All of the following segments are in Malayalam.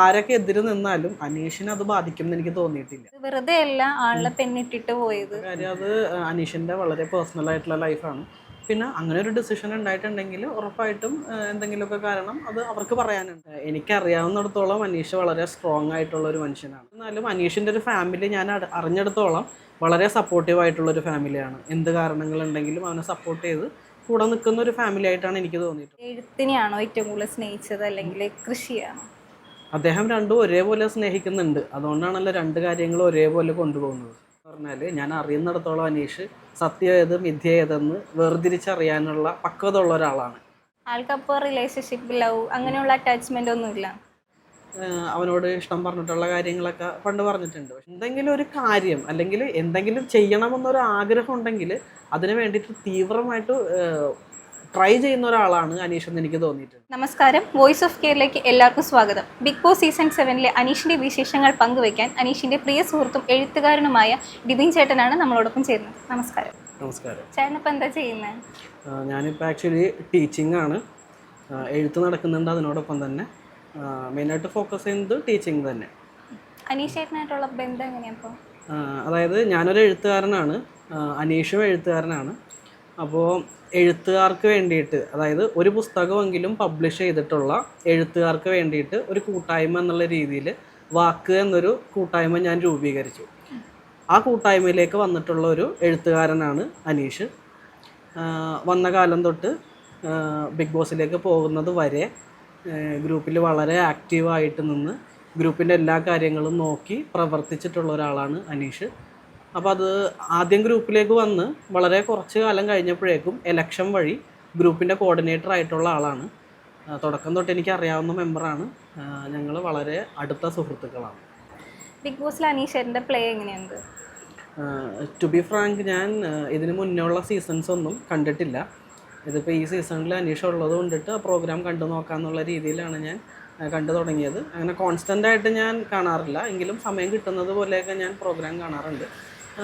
ആരൊക്കെ എതിര് നിന്നാലും അനീഷിനെ അത് ബാധിക്കുമെന്ന് എനിക്ക് തോന്നിയിട്ടില്ല. വെറുതെ അല്ല ആളെ പെണ്ണിട്ടിട്ട് പോയത്. കാര്യം അത് അനീഷിൻ്റെ വളരെ പേഴ്സണൽ ആയിട്ടുള്ള ലൈഫാണ്. പിന്നെ അങ്ങനെ ഒരു ഡിസിഷൻ ഉണ്ടായിട്ടുണ്ടെങ്കിൽ ഉറപ്പായിട്ടും എന്തെങ്കിലുമൊക്കെ കാരണം അത് അവർക്ക് പറയാനുണ്ട്. എനിക്കറിയാവുന്നിടത്തോളം അനീഷ് വളരെ സ്ട്രോങ് ആയിട്ടുള്ള ഒരു മനുഷ്യനാണ്. എന്നാലും അനീഷിൻ്റെ ഒരു ഫാമിലി ഞാൻ അറിഞ്ഞിടത്തോളം വളരെ സപ്പോർട്ടീവ് ആയിട്ടുള്ളൊരു ഫാമിലിയാണ്. എന്ത് കാരണങ്ങളുണ്ടെങ്കിലും അവനെ സപ്പോർട്ട് ചെയ്ത് കൂടെ നിൽക്കുന്ന ഒരു ഫാമിലി ആയിട്ടാണ് എനിക്ക് തോന്നിയിട്ടുള്ളത്. എഴുത്തിനെയാണോ ഏറ്റവും കൂടുതൽ സ്നേഹിച്ചത് അല്ലെങ്കിൽ കൃഷിയാണോ? അദ്ദേഹം രണ്ടും ഒരേപോലെ സ്നേഹിക്കുന്നുണ്ട്. അതുകൊണ്ടാണല്ലോ രണ്ട് കാര്യങ്ങളും ഒരേപോലെ കൊണ്ടുപോകുന്നത്. പറഞ്ഞാൽ ഞാൻ അറിയുന്നിടത്തോളം അനീഷ് സത്യം ഏത് മിഥ്യ ഏതെന്ന് വേർതിരിച്ചറിയാനുള്ള പക്വത ഉള്ള ഒരാളാണ്. ആൾക്കപ്പോൾ റിലേഷൻഷിപ്പ്, ലവ് അങ്ങനെയുള്ള അറ്റാച്ച്മെൻ്റ് ഒന്നുമില്ല. അവനോട് ഇഷ്ടം പറഞ്ഞിട്ടുള്ള കാര്യങ്ങളൊക്കെ പണ്ട് പറഞ്ഞിട്ടുണ്ട്. പക്ഷെ എന്തെങ്കിലും ഒരു കാര്യം അല്ലെങ്കിൽ എന്തെങ്കിലും ചെയ്യണമെന്നൊരു ആഗ്രഹം ഉണ്ടെങ്കിൽ അതിന് വേണ്ടിയിട്ട് തീവ്രമായിട്ട് ട്രൈ ചെയ്യുന്ന ഒരാളാണ് അനീഷ് എന്ന് എനിക്ക് തോന്നിയിട്ടുണ്ട്. നമസ്കാരം, വോയിസ് ഓഫ് കെയറിലേക്ക് എല്ലാവർക്കും സ്വാഗതം. ബിഗ് ബോസ് സീസൺ 7 അനീഷിൻ്റെ വിശേഷങ്ങൾ പങ്കുവയ്ക്കാൻ അനീഷിൻ്റെ പ്രിയ സുഹൃത്തും എഴുത്തുകാരനുമായ ഡിബിൻ ചേട്ടനാണ് നമ്മളോടൊപ്പം ചേരുന്നത്. നമസ്കാരം. നമസ്കാരം. ചേട്ടനിപ്പോൾ എന്താ ചെയ്യുന്നത്? ഞാനിപ്പോൾ ആക്ച്വലി ടീച്ചിങ് ആണ്. എഴുത്ത് നടക്കുന്നുണ്ട്. അതിനോടൊപ്പം തന്നെ മെയിനായിട്ട് ഫോക്കസ് ചെയ്യുന്നത് ടീച്ചിങ് തന്നെ. അനീഷ് ചേട്ടനായിട്ടുള്ള ബന്ധം എങ്ങനെയാണ് അപ്പോൾ? അതായത് ഞാനൊരു എഴുത്തുകാരനാണ്, അനീഷും എഴുത്തുകാരനാണ്. അപ്പോൾ എഴുത്തുകാർക്ക് വേണ്ടിയിട്ട്, അതായത് ഒരു പുസ്തകമെങ്കിലും പബ്ലിഷ് ചെയ്തിട്ടുള്ള എഴുത്തുകാർക്ക് വേണ്ടിയിട്ട് ഒരു കൂട്ടായ്മ എന്നുള്ള രീതിയിൽ വാക്ക് എന്നൊരു കൂട്ടായ്മ ഞാൻ രൂപീകരിച്ചു. ആ കൂട്ടായ്മയിലേക്ക് വന്നിട്ടുള്ള ഒരു എഴുത്തുകാരനാണ് അനീഷ്. വന്ന കാലം തൊട്ട് ബിഗ് ബോസിലേക്ക് പോകുന്നത് വരെ ഗ്രൂപ്പിൽ വളരെ ആക്റ്റീവായിട്ട് നിന്ന് ഗ്രൂപ്പിൻ്റെ എല്ലാ കാര്യങ്ങളും നോക്കി പ്രവർത്തിച്ചിട്ടുള്ള ഒരാളാണ് അനീഷ്. അപ്പോൾ അത് ആദ്യം ഗ്രൂപ്പിലേക്ക് വന്ന് വളരെ കുറച്ച് കാലം കഴിഞ്ഞപ്പോഴേക്കും എലക്ഷൻ വഴി ഗ്രൂപ്പിൻ്റെ കോർഡിനേറ്റർ ആയിട്ടുള്ള ആളാണ്. തുടക്കം തൊട്ട് എനിക്ക് അറിയാവുന്ന മെമ്പറാണ്. ഞങ്ങൾ വളരെ അടുത്ത സുഹൃത്തുക്കളാണ്. ബിഗ് ബോസിൽ അനീഷേട്ടൻ്റെ പ്ലേ എങ്ങനെയുണ്ട്? ടു ബി ഫ്രാങ്ക്, ഞാൻ ഇതിന് മുന്നേ ഉള്ള സീസൺസ് ഒന്നും കണ്ടിട്ടില്ല. ഇതിപ്പോൾ ഈ സീസണിൽ അനീഷ് ഉള്ളത് കൊണ്ടിട്ട് ആ പ്രോഗ്രാം കണ്ടു നോക്കാമെന്നുള്ള രീതിയിലാണ് ഞാൻ കണ്ടു തുടങ്ങിയത്. അങ്ങനെ കോൺസ്റ്റൻ്റായിട്ട് ഞാൻ കാണാറില്ല, എങ്കിലും സമയം കിട്ടുന്നത് പോലെയൊക്കെ ഞാൻ പ്രോഗ്രാം കാണാറുണ്ട്.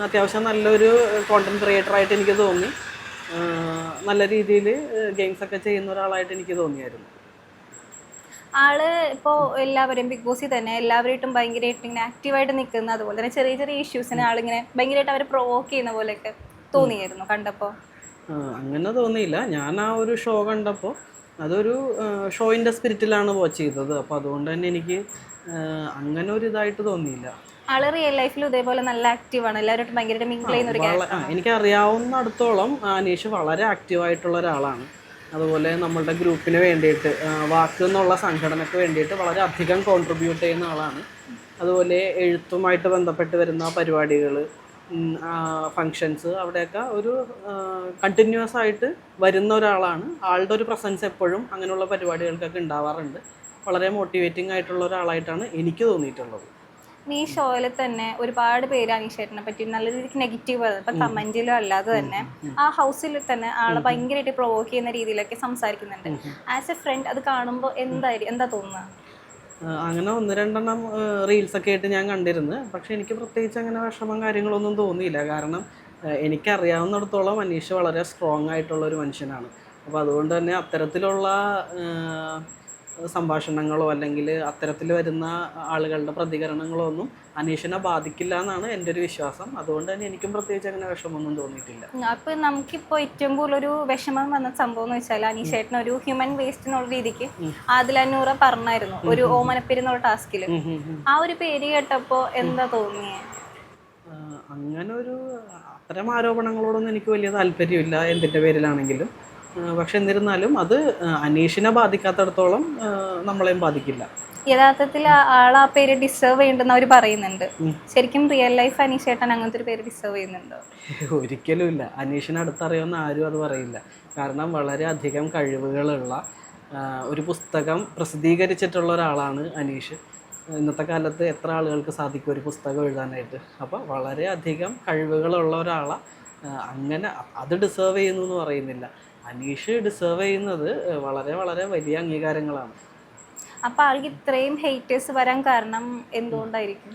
അത്യാവശ്യം നല്ലൊരു കോണ്ടൻറ് ക്രിയേറ്ററായിട്ട് എനിക്ക് തോന്നി. നല്ല രീതിയിൽ ഗെയിംസൊക്കെ ചെയ്യുന്ന ഒരാളായിട്ട് എനിക്ക് തോന്നിയായിരുന്നു. ആള് ഇപ്പോൾ എല്ലാവരെയും ബിഗ് ബോസിൽ തന്നെ എല്ലാവരായിട്ടും ഭയങ്കരമായിട്ട് ഇങ്ങനെ ആക്റ്റീവായിട്ട് നിൽക്കുന്ന, അതുപോലെ തന്നെ ചെറിയ ചെറിയ ഇഷ്യൂസിനെ ആളിങ്ങനെ ഭയങ്കരമായിട്ട് അവരെ പ്രൊവോക്ക് ചെയ്യുന്ന പോലെയൊക്കെ തോന്നിയായിരുന്നു കണ്ടപ്പോൾ? അങ്ങനെ തോന്നിയില്ല. ഞാൻ ആ ഒരു ഷോ കണ്ടപ്പോൾ അതൊരു ഷോയിൻ്റെ സ്പിരിറ്റിലാണ് വാച്ച് ചെയ്തത്. അപ്പോൾ അതുകൊണ്ട് തന്നെ എനിക്ക് അങ്ങനെ ഒരു ഇതായിട്ട് തോന്നിയില്ല. ആള് റിയൽ ലൈഫിൽ ഇതേപോലെ നല്ല ആക്റ്റീവാണ്, എല്ലാവരും ഭയങ്കര മിങ്കിൾ ചെയ്യുന്ന ഒരു ക്യാരക്ടർ. എനിക്കറിയാവുന്നിടത്തോളം അനീഷ് വളരെ ആക്റ്റീവായിട്ടുള്ള ഒരാളാണ്. അതുപോലെ നമ്മളുടെ ഗ്രൂപ്പിന് വേണ്ടിയിട്ട്, വാക്ക് എന്നുള്ള സംഘടനയ്ക്ക് വേണ്ടിയിട്ട് വളരെ അധികം കോൺട്രിബ്യൂട്ട് ചെയ്യുന്ന ആളാണ്. അതുപോലെ എഴുത്തുമായിട്ട് ബന്ധപ്പെട്ട് വരുന്ന പരിപാടികൾ, ഫങ്ഷൻസ്, അവിടെയൊക്കെ ഒരു കണ്ടിന്യൂസ് ആയിട്ട് വരുന്ന ഒരാളാണ്. ആളുടെ ഒരു പ്രസൻസ് എപ്പോഴും അങ്ങനെയുള്ള പരിപാടികൾക്കൊക്കെ ഉണ്ടാവാറുണ്ട്. വളരെ മോട്ടിവേറ്റിംഗ് ആയിട്ടുള്ള ഒരാളായിട്ടാണ് എനിക്ക് തോന്നിയിട്ടുള്ളത്. ഈ ഷോയിൽ തന്നെ ഒരുപാട് പേര് അനീഷേട്ടനെ പറ്റി നല്ല രീതിക്ക് നെഗറ്റീവ് പറയുന്നത്, ഇപ്പം കമന്റിലോ അല്ലാതെ തന്നെ ആ ഹൗസിൽ തന്നെ ആളെ ഭയങ്കരമായിട്ട് പ്രൊവോക്ക് ചെയ്യുന്ന രീതിയിലൊക്കെ സംസാരിക്കുന്നുണ്ട്. ആസ് എ ഫ്രണ്ട് അത് കാണുമ്പോൾ എന്താ തോന്നുക? അങ്ങനെ ഒന്ന് രണ്ടെണ്ണം റീൽസൊക്കെ ആയിട്ട് ഞാൻ കണ്ടിരുന്നു. പക്ഷേ എനിക്ക് പ്രത്യേകിച്ച് അങ്ങനെ വിഷമം കാര്യങ്ങളൊന്നും തോന്നിയില്ല. കാരണം എനിക്കറിയാവുന്നിടത്തോളം അനീഷ് വളരെ സ്ട്രോങ് ആയിട്ടുള്ളൊരു മനുഷ്യനാണ്. അപ്പോൾ അതുകൊണ്ട് തന്നെ അത്തരത്തിലുള്ള സംഭാഷണങ്ങളോ അല്ലെങ്കിൽ അത്തരത്തിൽ വരുന്ന ആളുകളുടെ പ്രതികരണങ്ങളോ ഒന്നും അനീഷിനെ ബാധിക്കില്ല എന്നാണ് എൻ്റെ ഒരു വിശ്വാസം. അതുകൊണ്ട് തന്നെ എനിക്കും പ്രത്യേകിച്ച് അങ്ങനെ വിഷമമൊന്നും തോന്നിയിട്ടില്ല. അപ്പോൾ നമുക്കിപ്പോൾ ഏറ്റവും കൂടുതൽ ഒരു വിഷമം വന്ന സംഭവം എന്ന് വെച്ചാൽ അനീഷേട്ടൻ ഒരു ഹ്യൂമൻ വേസ്റ്റ് എന്നുള്ള രീതിക്ക് ആദിലന്നൂറ പറഞ്ഞായിരുന്നു ഒരു ഓമനപ്പേര് എന്നുള്ള ടാസ്കിൽ. ആ ഒരു പേര് കേട്ടപ്പോൾ എന്താ തോന്നിയത്? അങ്ങനെ ഒരു അത്തരം ആരോപണങ്ങളോടൊന്നും എനിക്ക് വലിയ താല്പര്യമില്ല, എന്തിൻ്റെ പേരിലാണെങ്കിലും. പക്ഷെ എന്നിരുന്നാലും അത് അനീഷിനെ ബാധിക്കാത്തടത്തോളം നമ്മളെയും ബാധിക്കില്ല. യഥാർത്ഥത്തിൽ ആൾ ആ പേര് ഡിസേർവ് ചെയ്യുന്നുണ്ടെന്ന് അവർ പറയുന്നുണ്ട്. ശരിക്കും റിയൽ ലൈഫ് അനീഷേട്ടൻ അങ്ങനത്തെ ഒരു പേര് ഡിസേർവ് ചെയ്യുന്നുണ്ടോ? ഒരിക്കലും ഇല്ല. അനീഷിനെ അടുത്തറിയുന്ന ആരും അത് പറയില്ല. കാരണം വളരെ അധികം കഴിവുകളുള്ള ഒരു പുസ്തകം പ്രസിദ്ധീകരിച്ചിട്ടുള്ള ഒരാളാണ് അനീഷ്. ഇന്നത്തെ കാലത്ത് എത്ര ആളുകൾക്ക് സാധിക്കും ഒരു പുസ്തകം എഴുതാനായിട്ട്? അപ്പോൾ വളരെ അധികം കഴിവുകളുള്ള ഒരാളാണ്. അങ്ങനെ അത് ഡിസേർവ് ചെയ്യുന്നു എന്ന് പറയുന്നില്ല. അനീഷ് ഡിസേർവ് ചെയ്യുന്നത് വളരെ വളരെ വലിയ അംഗീകാരങ്ങളാണ്. അപ്പോൾ ആൾക്ക് ഇത്രയും ഹെയ്റ്റേഴ്സ് വരാൻ കാരണം എന്തുകൊണ്ടായിരിക്കും?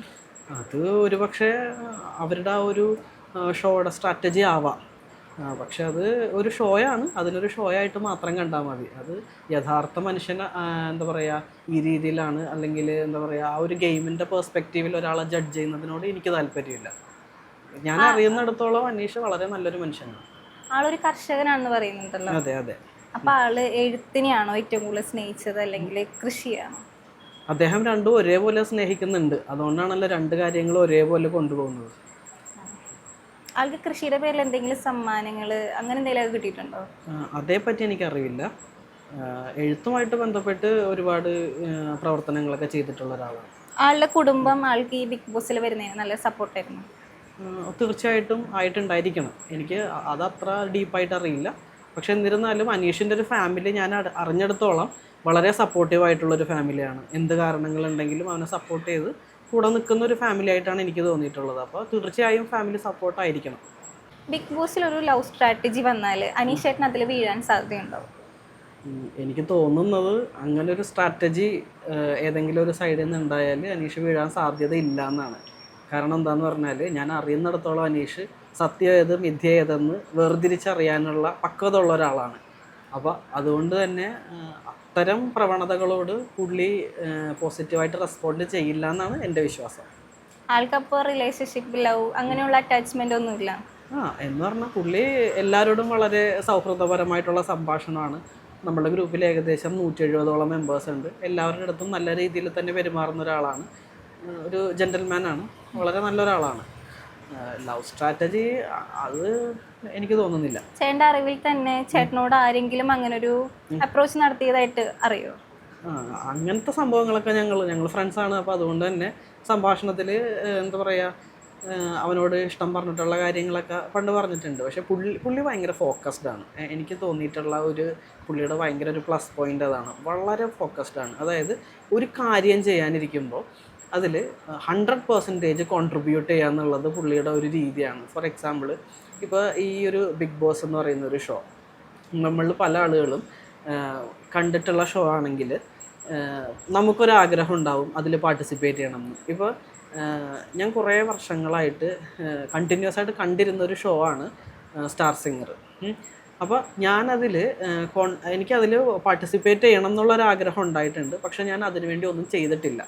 അത് ഒരുപക്ഷെ അവരുടെ ആ ഒരു ഷോയുടെ സ്ട്രാറ്റജി ആവാം. പക്ഷെ അത് ഒരു ഷോയാണ്, അതിനൊരു ഷോ ആയിട്ട് മാത്രം കണ്ടാൽ മതി. അത് യഥാർത്ഥ മനുഷ്യനെ എന്താ പറയുക ഈ രീതിയിലാണ്, അല്ലെങ്കിൽ എന്താ പറയുക ആ ഒരു ഗെയിമിൻ്റെ പെർസ്പെക്റ്റീവിൽ ഒരാളെ ജഡ്ജ് ചെയ്യുന്നതിനോട് എനിക്ക് താല്പര്യമില്ല. ഞാൻ അറിയുന്നിടത്തോളം അനീഷ് വളരെ നല്ലൊരു മനുഷ്യനാണ്. ആളൊരു കർഷകനാണെന്ന് പറയുന്നുണ്ടല്ലോ. അതെ അതെ. അപ്പൊ ആള് എഴുത്തിനെയാണോ ഏറ്റവും കൂടുതൽ സ്നേഹിച്ചത് അല്ലെങ്കിൽ കൃഷിയാണോ? അദ്ദേഹം രണ്ടും ഒരേപോലെ സ്നേഹിക്കുന്നുണ്ട്, അതുകൊണ്ടാണല്ലോ രണ്ട് കാര്യങ്ങളും ഒരേപോലെ കൊണ്ടുപോകുന്നത്. ആൾക്ക് കൃഷിയുടെ പേരിൽ എന്തെങ്കിലും സമ്മാനങ്ങൾ അങ്ങനെ എന്തെങ്കിലും കിട്ടിയിട്ടുണ്ടോ? അതേപ്പറ്റി എനിക്കറിയില്ല. എഴുത്തുമായിട്ട് ബന്ധപ്പെട്ട് ഒരുപാട് പ്രവർത്തനങ്ങളൊക്കെ ചെയ്തിട്ടുള്ള ഒരാളാണ്. ആളുടെ കുടുംബം ആൾക്ക് ഈ ബിഗ് ബോസിൽ വരുന്നതിന് നല്ല സപ്പോർട്ടായിരുന്നു. തീർച്ചയായിട്ടും ആയിട്ടുണ്ടായിരിക്കണം. എനിക്ക് അതത്ര ഡീപ്പായിട്ട് അറിയില്ല. പക്ഷെ എന്നിരുന്നാലും അനീഷിൻ്റെ ഒരു ഫാമിലി ഞാൻ അറിഞ്ഞിടത്തോളം വളരെ സപ്പോർട്ടീവായിട്ടുള്ളൊരു ഫാമിലിയാണ്. എന്ത് കാരണങ്ങളുണ്ടെങ്കിലും അവനെ സപ്പോർട്ട് ചെയ്ത് കൂടെ നിൽക്കുന്ന ഒരു ഫാമിലി ആയിട്ടാണ് എനിക്ക് തോന്നിയിട്ടുള്ളത്. അപ്പോൾ തീർച്ചയായും ഫാമിലി സപ്പോർട്ടായിരിക്കണം. ബിഗ് ബോസിൽ ഒരു ലവ് സ്ട്രാറ്റജി വന്നാൽ അനീഷ് ചേട്ടൻ അതിൽ വീഴാൻ സാധ്യതയുണ്ടാവും? എനിക്ക് തോന്നുന്നത് അങ്ങനെ ഒരു സ്ട്രാറ്റജി ഏതെങ്കിലും ഒരു സൈഡിൽ നിന്ന് ഉണ്ടായാൽ അനീഷ് വീഴാൻ സാധ്യത ഇല്ല എന്നാണ്. കാരണം എന്താണെന്ന് പറഞ്ഞാൽ ഞാൻ അറിയുന്നിടത്തോളം അനീഷ് സത്യം ഏത് മിഥ്യ ഏതെന്ന് വേർതിരിച്ചറിയാനുള്ള പക്വത ഉള്ള ഒരാളാണ്. അപ്പോൾ അതുകൊണ്ട് തന്നെ അത്തരം പ്രവണതകളോട് പുള്ളി പോസിറ്റീവായിട്ട് റെസ്പോണ്ട് ചെയ്യില്ല എന്നാണ് എൻ്റെ വിശ്വാസം. ആൾക്കപ്പോൾ റിലേഷൻഷിപ്പ്, ലവ് അങ്ങനെയുള്ള അറ്റാച്ച്മെൻ്റ് ഒന്നുമില്ല എന്ന് പറഞ്ഞാൽ പുള്ളി എല്ലാവരോടും വളരെ സൗഹൃദപരമായിട്ടുള്ള സംഭാഷണമാണ്. നമ്മുടെ ഗ്രൂപ്പിൽ ഏകദേശം 170ഓളം മെമ്പേഴ്സ് ഉണ്ട്. എല്ലാവരുടെ അടുത്തും നല്ല രീതിയിൽ തന്നെ പെരുമാറുന്ന ഒരാളാണ്. ഒരു ജെൻ്റൽമാനാണ്, വളരെ നല്ലൊരാളാണ്. ലവ് സ്ട്രാറ്റജി അത് എനിക്ക് തോന്നുന്നില്ല. ചേട്ടൻ്റെ അറിവിൽ തന്നെ ചേട്ടനോട് ആരെങ്കിലും അങ്ങനെ ഒരു അപ്രോച്ച് നടത്തിയതായിട്ട് അറിയോ? അങ്ങനത്തെ സംഭവങ്ങളൊക്കെ ഞങ്ങൾ ഫ്രണ്ട്സാണ്. അപ്പോൾ അതുകൊണ്ട് തന്നെ സംഭാഷണത്തിൽ എന്താ പറയുക അവനോട് ഇഷ്ടം പറഞ്ഞിട്ടുള്ള കാര്യങ്ങളൊക്കെ പണ്ട് പറഞ്ഞിട്ടുണ്ട്. പക്ഷേ പുള്ളി ഭയങ്കര ഫോക്കസ്ഡ് ആണ്. എനിക്ക് തോന്നിയിട്ടുള്ള ഒരു പുള്ളിയുടെ ഭയങ്കര ഒരു പ്ലസ് പോയിൻ്റ് അതാണ്. വളരെ ഫോക്കസ്ഡ് ആണ്. അതായത് ഒരു കാര്യം ചെയ്യാനിരിക്കുമ്പോൾ അതിൽ 100% കോൺട്രിബ്യൂട്ട് ചെയ്യുക എന്നുള്ളത് പുള്ളിയുടെ ഒരു രീതിയാണ്. ഫോർ എക്സാമ്പിൾ ഇപ്പോൾ ഈ ഒരു ബിഗ് ബോസ് എന്ന് പറയുന്ന ഒരു ഷോ നമ്മൾ പല ആളുകളും കണ്ടിട്ടുള്ള ഷോ ആണെങ്കിൽ നമുക്കൊരാഗ്രഹം ഉണ്ടാവും അതിൽ പാർട്ടിസിപ്പേറ്റ് ചെയ്യണമെന്ന്. ഇപ്പോൾ ഞാൻ കുറേ വർഷങ്ങളായിട്ട് കണ്ടിന്യൂസ് ആയിട്ട് കണ്ടിരുന്ന ഒരു ഷോ ആണ് സ്റ്റാർ സിംഗർ. അപ്പോൾ ഞാനതിൽ എനിക്കതിൽ പാർട്ടിസിപ്പേറ്റ് ചെയ്യണം എന്നുള്ളൊരാഗ്രഹം ഉണ്ടായിട്ടുണ്ട്. പക്ഷേ ഞാൻ അതിനുവേണ്ടി ഒന്നും ചെയ്തിട്ടില്ല.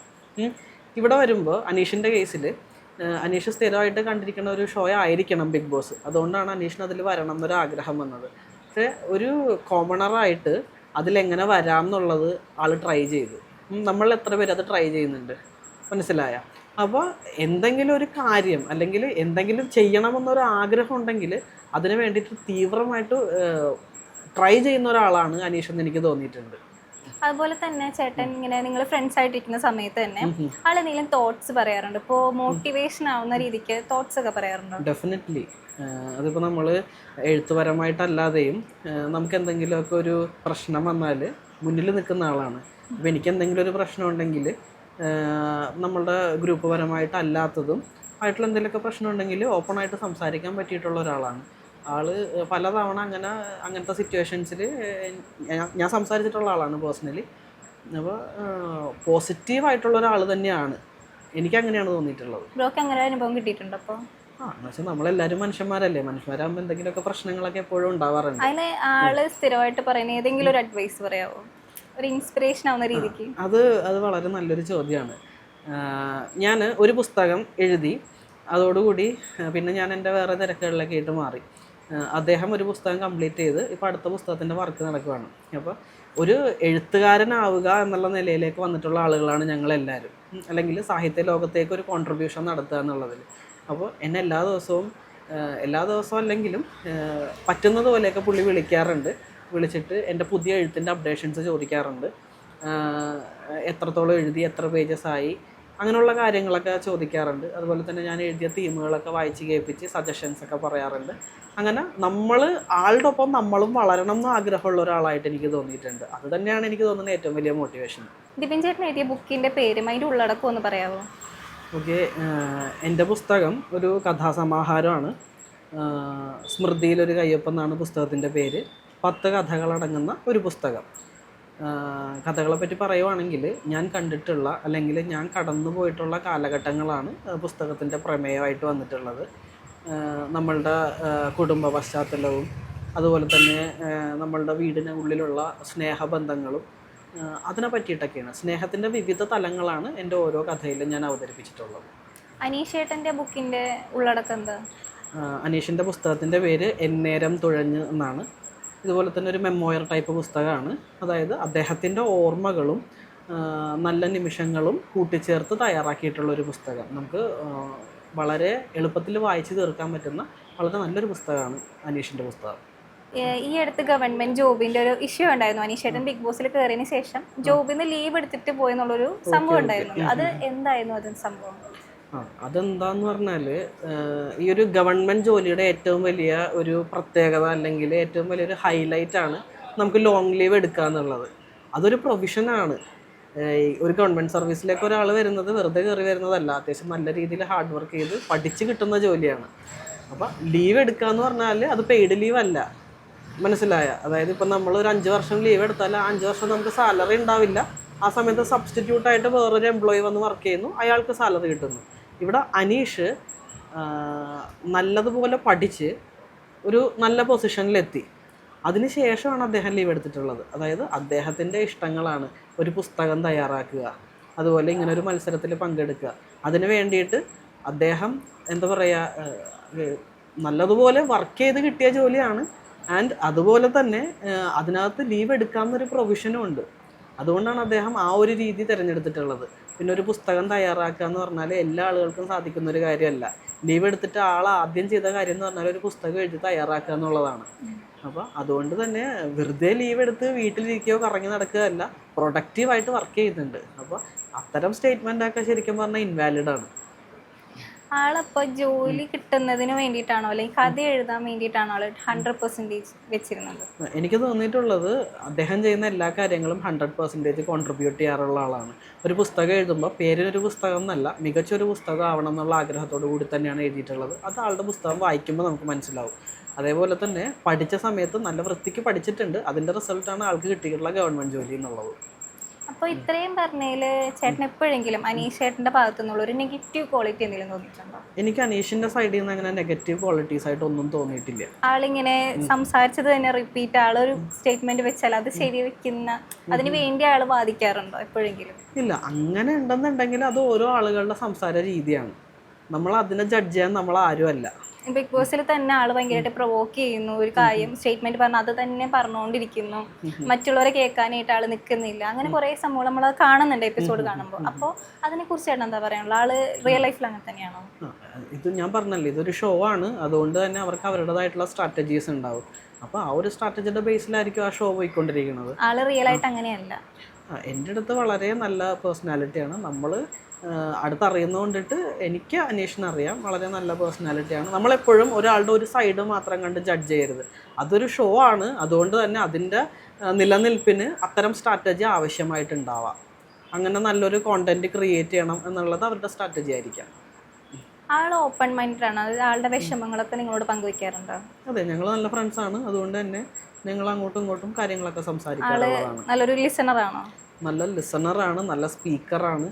ഇവിടെ വരുമ്പോൾ അനീഷിൻ്റെ കേസിൽ അനീഷ് സ്ഥിരമായിട്ട് കണ്ടിരിക്കുന്ന ഒരു ഷോ ആയിരിക്കണം ബിഗ് ബോസ്. അതുകൊണ്ടാണ് അനീഷിന് അതിൽ വരണം എന്നൊരാഗ്രഹം വന്നത്. പക്ഷേ ഒരു കോമണറായിട്ട് അതിലെങ്ങനെ വരാം എന്നുള്ളത് ആൾ ട്രൈ ചെയ്തു. നമ്മൾ എത്ര പേര് അത് ട്രൈ ചെയ്യുന്നുണ്ട്, മനസ്സിലായ? അപ്പോൾ എന്തെങ്കിലും ഒരു കാര്യം അല്ലെങ്കിൽ എന്തെങ്കിലും ചെയ്യണമെന്നൊരു ആഗ്രഹം ഉണ്ടെങ്കിൽ അതിന് വേണ്ടിയിട്ട് തീവ്രമായിട്ട് ട്രൈ ചെയ്യുന്ന ഒരാളാണ് അനീഷ് എന്ന് എനിക്ക് തോന്നിയിട്ടുണ്ട്. അതുപോലെ തന്നെ ചേട്ടൻ ഇങ്ങനെ നിങ്ങൾ ഫ്രണ്ട്സ് ആയിട്ടിരിക്കുന്ന സമയത്ത് തന്നെ ആളെന്തെങ്കിലും തോട്ട്സ് പറയാറുണ്ട്? ഇപ്പോൾ മോട്ടിവേഷൻ ആവുന്ന രീതിക്ക് തോട്ട്സ് ഒക്കെ പറയാറുണ്ടോ? ഡെഫിനറ്റ്ലി. അതിപ്പോൾ നമ്മൾ എഴുത്തുപരമായിട്ടല്ലാതെയും നമുക്ക് എന്തെങ്കിലുമൊക്കെ ഒരു പ്രശ്നം വന്നാൽ മുന്നിൽ നിൽക്കുന്ന ആളാണ്. അപ്പോൾ എനിക്ക് എന്തെങ്കിലും ഒരു പ്രശ്നം ഉണ്ടെങ്കിൽ നമ്മളുടെ ഗ്രൂപ്പ് പരമായിട്ടല്ലാത്തതും ആയിട്ടുള്ള എന്തെങ്കിലുമൊക്കെ പ്രശ്നം ഉണ്ടെങ്കിൽ ഓപ്പണായിട്ട് സംസാരിക്കാൻ പറ്റിയിട്ടുള്ള ഒരാളാണ് ആൾ. പലതവണ അങ്ങനത്തെ സിറ്റുവേഷൻസിൽ ഞാൻ സംസാരിച്ചിട്ടുള്ള ആളാണ് പേഴ്സണലി. അപ്പോൾ പോസിറ്റീവായിട്ടുള്ള ഒരാൾ തന്നെയാണ്, എനിക്കങ്ങനെയാണ് തോന്നിയിട്ടുള്ളത്. ബ്രോക്ക് അങ്ങനെ അനുഭവം കിട്ടിയിട്ടുണ്ടോ? അപ്പോൾ എന്നുവെച്ചാൽ നമ്മളെല്ലാവരും മനുഷ്യന്മാരല്ലേ, മനുഷ്യന്മാരാകുമ്പോൾ എന്തെങ്കിലുമൊക്കെ പ്രശ്നങ്ങളൊക്കെ എപ്പോഴും ഉണ്ടാവാറുണ്ട്. അതിന് ആള് സ്ഥിരമായിട്ട് പറയുന്ന ഏതെങ്കിലും ഒരു അഡ്വൈസ് പറയാമോ, ഒരു ഇൻസ്പിറേഷൻ ആവുന്ന രീതിക്ക്? അത് വളരെ നല്ലൊരു ചോദ്യമാണ്. ഞാൻ ഒരു പുസ്തകം എഴുതി, അതോടുകൂടി പിന്നെ ഞാൻ എൻ്റെ വേറെ തിരക്കുകളിലൊക്കെ ആയിട്ട് മാറി. അദ്ദേഹം ഒരു പുസ്തകം കംപ്ലീറ്റ് ചെയ്ത് ഇപ്പോൾ അടുത്ത പുസ്തകത്തിൻ്റെ വർക്ക് നടക്കുകയാണ്. അപ്പോൾ ഒരു എഴുത്തുകാരനാവുക എന്നുള്ള നിലയിലേക്ക് വന്നിട്ടുള്ള ആളുകളാണ് ഞങ്ങളെല്ലാവരും, അല്ലെങ്കിൽ സാഹിത്യ ലോകത്തേക്ക് ഒരു കോൺട്രിബ്യൂഷൻ നടത്തുക എന്നുള്ളതിൽ. അപ്പോൾ എന്നെ എല്ലാ ദിവസവും അല്ലെങ്കിലും പറ്റുന്നത് പോലെയൊക്കെ പുള്ളി വിളിച്ചിട്ട് എൻ്റെ പുതിയ എഴുത്തിൻ്റെ അപ്ഡേഷൻസ് ചോദിക്കാറുണ്ട്. എത്രത്തോളം എഴുതി, എത്ര പേജസ് ആയി, അങ്ങനെയുള്ള കാര്യങ്ങളൊക്കെ ചോദിക്കാറുണ്ട്. അതുപോലെ തന്നെ ഞാൻ എഴുതിയ തീമുകളൊക്കെ വായിച്ച് കേൾപ്പിച്ച് സജഷൻസൊക്കെ പറയാറുണ്ട്. അങ്ങനെ ആളുടെ ഒപ്പം നമ്മളും വളരണം എന്ന് ആഗ്രഹമുള്ള ഒരാളായിട്ട് എനിക്ക് തോന്നിയിട്ടുണ്ട്. അത് തന്നെയാണ് എനിക്ക് തോന്നുന്ന ഏറ്റവും വലിയ മോട്ടിവേഷൻ. ദിപിൻ ചേട്ടൻ എഴുതിയ ബുക്കിൻ്റെ പേരും അതിൻ്റെ ഉള്ളടക്കം ഒന്ന് പറയാമോ? ഓക്കെ, എൻ്റെ പുസ്തകം ഒരു കഥാസമാഹാരമാണ്. സ്മൃതിയിലൊരു കയ്യൊപ്പം എന്നാണ് പുസ്തകത്തിൻ്റെ പേര്. 10 കഥകളടങ്ങുന്ന ഒരു പുസ്തകം. കഥകളെപ്പറ്റി പറയുവാണെങ്കിൽ ഞാൻ കണ്ടിട്ടുള്ള അല്ലെങ്കിൽ ഞാൻ കടന്നു പോയിട്ടുള്ള കാലഘട്ടങ്ങളാണ് പുസ്തകത്തിൻ്റെ പ്രമേയമായിട്ട് വന്നിട്ടുള്ളത്. നമ്മളുടെ കുടുംബ പശ്ചാത്തലവും അതുപോലെ തന്നെ നമ്മളുടെ വീടിന് ഉള്ളിലുള്ള സ്നേഹബന്ധങ്ങളും അതിനെ പറ്റിയിട്ടൊക്കെയാണ്. സ്നേഹത്തിൻ്റെ വിവിധ തലങ്ങളാണ് എൻ്റെ ഓരോ കഥയിലും ഞാൻ അവതരിപ്പിച്ചിട്ടുള്ളത്. അനീഷേട്ടൻ്റെ ബുക്കിൻ്റെ ഉള്ളടക്കം എന്താ? അനീഷിൻ്റെ പുസ്തകത്തിൻ്റെ പേര് എന്നേരം തുഴഞ്ഞ് എന്നാണ്. ഇതുപോലെ തന്നെ ഒരു മെമ്മോയർ ടൈപ്പ് പുസ്തകമാണ്. അതായത് അദ്ദേഹത്തിൻ്റെ ഓർമ്മകളും നല്ല നിമിഷങ്ങളും കൂട്ടിച്ചേർത്ത് തയ്യാറാക്കിയിട്ടുള്ളൊരു പുസ്തകം. നമുക്ക് വളരെ എളുപ്പത്തിൽ വായിച്ച് തീർക്കാൻ പറ്റുന്ന വളരെ നല്ലൊരു പുസ്തകമാണ് അനീഷിൻ്റെ പുസ്തകം. ഈ അടുത്ത് ഗവൺമെന്റ് ജോബിന്റെ ഒരു ഇഷ്യൂ ഉണ്ടായിരുന്നു. അനീഷേട്ടൻ ബിഗ് ബോസിൽ കയറിയതിന് ശേഷം ജോബിൽ നിന്ന് ലീവ് എടുത്തിട്ട് പോയെന്നുള്ളൊരു സംഭവം ഉണ്ടായിരുന്നു. അത് എന്തായിരുന്നു അതിന് സംഭവം? അതെന്താന്ന് പറഞ്ഞാൽ, ഈ ഒരു ഗവൺമെൻറ് ജോലിയുടെ ഏറ്റവും വലിയ ഒരു പ്രത്യേകത അല്ലെങ്കിൽ ഏറ്റവും വലിയൊരു ഹൈലൈറ്റ് ആണ് നമുക്ക് ലോങ് ലീവ് എടുക്കുക എന്നുള്ളത്. അതൊരു പ്രൊവിഷനാണ്. ഒരു ഗവൺമെൻറ് സർവീസിലേക്ക് ഒരാൾ വരുന്നത് വെറുതെ കയറി വരുന്നതല്ല. അത്യാവശ്യം നല്ല രീതിയിൽ ഹാർഡ് വർക്ക് ചെയ്ത് പഠിച്ച് കിട്ടുന്ന ജോലിയാണ്. അപ്പോൾ ലീവ് എടുക്കുക എന്ന് പറഞ്ഞാൽ അത് പെയ്ഡ് ലീവ് അല്ല, മനസ്സിലായ? അതായത് ഇപ്പം നമ്മൾ ഒരു 5 വർഷം ലീവ് എടുത്താൽ ആ 5 വർഷം നമുക്ക് സാലറി ഉണ്ടാവില്ല. ആ സമയത്ത് സബ്സ്റ്റിറ്റ്യൂട്ടായിട്ട് വേറൊരു എംപ്ലോയി വന്ന് വർക്ക് ചെയ്യുന്നു, അയാൾക്ക് സാലറി കിട്ടുന്നു. ഇവിടെ അനീഷ് നല്ലതുപോലെ പഠിച്ച് ഒരു നല്ല പൊസിഷനിലെത്തി. അതിന് ശേഷമാണ് അദ്ദേഹം ലീവ് എടുത്തിട്ടുള്ളത്. അതായത് അദ്ദേഹത്തിൻ്റെ ഇഷ്ടങ്ങളാണ് ഒരു പുസ്തകം തയ്യാറാക്കുക, അതുപോലെ ഇങ്ങനെ ഒരു മത്സരത്തിൽ പങ്കെടുക്കുക. അതിന് വേണ്ടിയിട്ട് അദ്ദേഹം എന്താ പറയുക, നല്ലതുപോലെ വർക്ക് ചെയ്ത് കിട്ടിയ ജോലിയാണ്. ആൻഡ് അതുപോലെ തന്നെ അതിനകത്ത് ലീവ് എടുക്കാമെന്നൊരു പ്രൊവിഷനും ഉണ്ട്. അതുകൊണ്ടാണ് അദ്ദേഹം ആ ഒരു രീതി തിരഞ്ഞെടുത്തിട്ടുള്ളത്. പിന്നെ ഒരു പുസ്തകം തയ്യാറാക്കുക എന്ന് പറഞ്ഞാൽ എല്ലാ ആളുകൾക്കും സാധിക്കുന്ന ഒരു കാര്യമല്ല. ലീവ് എടുത്തിട്ട് ആദ്യം ചെയ്ത കാര്യം എന്ന് പറഞ്ഞാൽ ഒരു പുസ്തകം എഴുതി തയ്യാറാക്കുക എന്നുള്ളതാണ്. അപ്പോൾ അതുകൊണ്ട് തന്നെ വെറുതെ ലീവ് എടുത്ത് വീട്ടിലിരിക്കുകയോ കറങ്ങി നടക്കുകയല്ല, പ്രൊഡക്റ്റീവായിട്ട് വർക്ക് ചെയ്യുന്നുണ്ട്. അപ്പോൾ അത്തരം സ്റ്റേറ്റ്മെൻറ്റൊക്കെ ശരിക്കും പറഞ്ഞാൽ ഇൻവാലിഡാണ്. ആളപ്പോൾ ജോലി കിട്ടുന്നതിന് വേണ്ടിയിട്ടാണോ അല്ലെങ്കിൽ കഥ എഴുതാൻ വേണ്ടിയിട്ടാണോ ആൾ 100% വെച്ചിരുന്നത്? എനിക്ക് തോന്നിയിട്ടുള്ളത് അദ്ദേഹം ചെയ്യുന്ന എല്ലാ കാര്യങ്ങളും 100% കോൺട്രിബ്യൂട്ട് ചെയ്യാറുള്ള ആളാണ്. ഒരു പുസ്തകം എഴുതുമ്പോൾ പേരിനൊരു പുസ്തകം എന്നല്ല, മികച്ചൊരു പുസ്തകം ആവണം എന്നുള്ള ആഗ്രഹത്തോടു കൂടി തന്നെയാണ് എഴുതിയിട്ടുള്ളത്. അത് ആളുടെ പുസ്തകം വായിക്കുമ്പോൾ നമുക്ക് മനസ്സിലാവും. അതേപോലെ തന്നെ പഠിച്ച സമയത്ത് നല്ല വൃത്തിക്ക് പഠിച്ചിട്ടുണ്ട്. അതിൻ്റെ റിസൾട്ടാണ് ആൾക്ക് കിട്ടിയിട്ടുള്ള ഗവൺമെൻറ് ജോലി എന്നുള്ളത്. അപ്പോൾ ഇത്രയും പറഞ്ഞതിൽ ചേട്ടൻ എപ്പോഴെങ്കിലും അനീഷേട്ടൻ്റെ ഭാഗത്തു നിന്നുള്ള ഒരു നെഗറ്റീവ് ക്വാളിറ്റി എന്തെങ്കിലും തോന്നിയിട്ടുണ്ടോ? എനിക്ക് അനീഷിൻ്റെ സൈഡിൽ നിന്ന് അങ്ങനെ നെഗറ്റീവ് ക്വാളിറ്റീസ് ആയിട്ട് ഒന്നും തോന്നിയിട്ടില്ല. ആളിങ്ങനെ സംസാരിച്ചത് തന്നെ റിപ്പീറ്റ്, ആളൊരു സ്റ്റേറ്റ്മെന്റ് വെച്ചാൽ അത് ശരി വെക്കുന്ന അതിന് വേണ്ടി ആൾ വാദിക്കാറുണ്ടോ എപ്പോഴെങ്കിലും? ഇല്ല, അങ്ങനെ ഉണ്ടെന്നുണ്ടെങ്കിൽ അത് ഓരോ ആളുകളുടെ സംസാര രീതിയാണ്. നമ്മൾ അതിനെ ജഡ്ജ് ചെയ്യാൻ നമ്മൾ ആരുമല്ല. ബിഗ് ബോസിൽ തന്നെ ആള് ഭയങ്കരമായിട്ട് പ്രൊവോക്ക് ചെയ്യുന്നു. ഒരു കാര്യം സ്റ്റേറ്റ്മെന്റ് പറഞ്ഞാൽ അത് തന്നെ പറഞ്ഞുകൊണ്ടിരിക്കുന്നു, മറ്റുള്ളവരെ കേൾക്കാനായിട്ട് ആള് നിൽക്കുന്നില്ല. അങ്ങനെ കുറെ സംഭവം നമ്മൾ കാണുന്നുണ്ട് എപ്പിസോഡ് കാണുമ്പോൾ. അപ്പോൾ അതിനെ കുറിച്ചാണ് എന്താ പറയാനുള്ളത്? ആള് റിയൽ ലൈഫിൽ അങ്ങനെ തന്നെയാണോ? ഇത് ഞാൻ പറഞ്ഞല്ലോ, ഇതൊരു ഷോ ആണ്. അതുകൊണ്ട് തന്നെ അവർക്ക് അവരുടേതായിട്ടുള്ള സ്ട്രാറ്റജീസ് ഉണ്ടാവും. അപ്പോൾ ആ ഒരു സ്ട്രാറ്റജിയുടെ ബേസിലായിരിക്കും ആ ഷോ പോയിക്കൊണ്ടിരിക്കുന്നത്. ആള് റിയൽ ആയിട്ട് അങ്ങനെയല്ല. എൻ്റെ അടുത്ത് വളരെ നല്ല പേഴ്സണാലിറ്റിയാണ്. നമ്മൾ അടുത്തറിയുന്നതുകൊണ്ടിട്ട് എനിക്ക് അന്വേഷണം വളരെ നല്ല പേഴ്സണാലിറ്റിയാണ്. നമ്മളെപ്പോഴും ഒരാളുടെ ഒരു സൈഡ് മാത്രം കണ്ട് ജഡ്ജ് ചെയ്യരുത്. അതൊരു ഷോ ആണ്. അതുകൊണ്ട് തന്നെ അതിൻ്റെ നിലനിൽപ്പിന് അത്തരം സ്ട്രാറ്റജി ആവശ്യമായിട്ടുണ്ടാവാം. അങ്ങനെ നല്ലൊരു കോണ്ടന്റ് ക്രിയേറ്റ് ചെയ്യണം എന്നുള്ളത് അവരുടെ സ്ട്രാറ്റജി ആയിരിക്കാം. ആൾ ഓപ്പൺ മൈൻഡാണ്. അത് ആളുടെ വിഷമങ്ങളൊക്കെ നിങ്ങളോട് പങ്കുവെക്കാറുണ്ടോ? അതെ, ഞങ്ങൾ നല്ല ഫ്രണ്ട്സാണ്. അതുകൊണ്ട് തന്നെ ഞങ്ങൾ അങ്ങോട്ടും ഇങ്ങോട്ടും കാര്യങ്ങളൊക്കെ സംസാരിക്കാറുള്ളതാണ്. നല്ലൊരു ലിസണറാണോ? നല്ല ലിസണറാണ്, നല്ല സ്പീക്കറാണ്,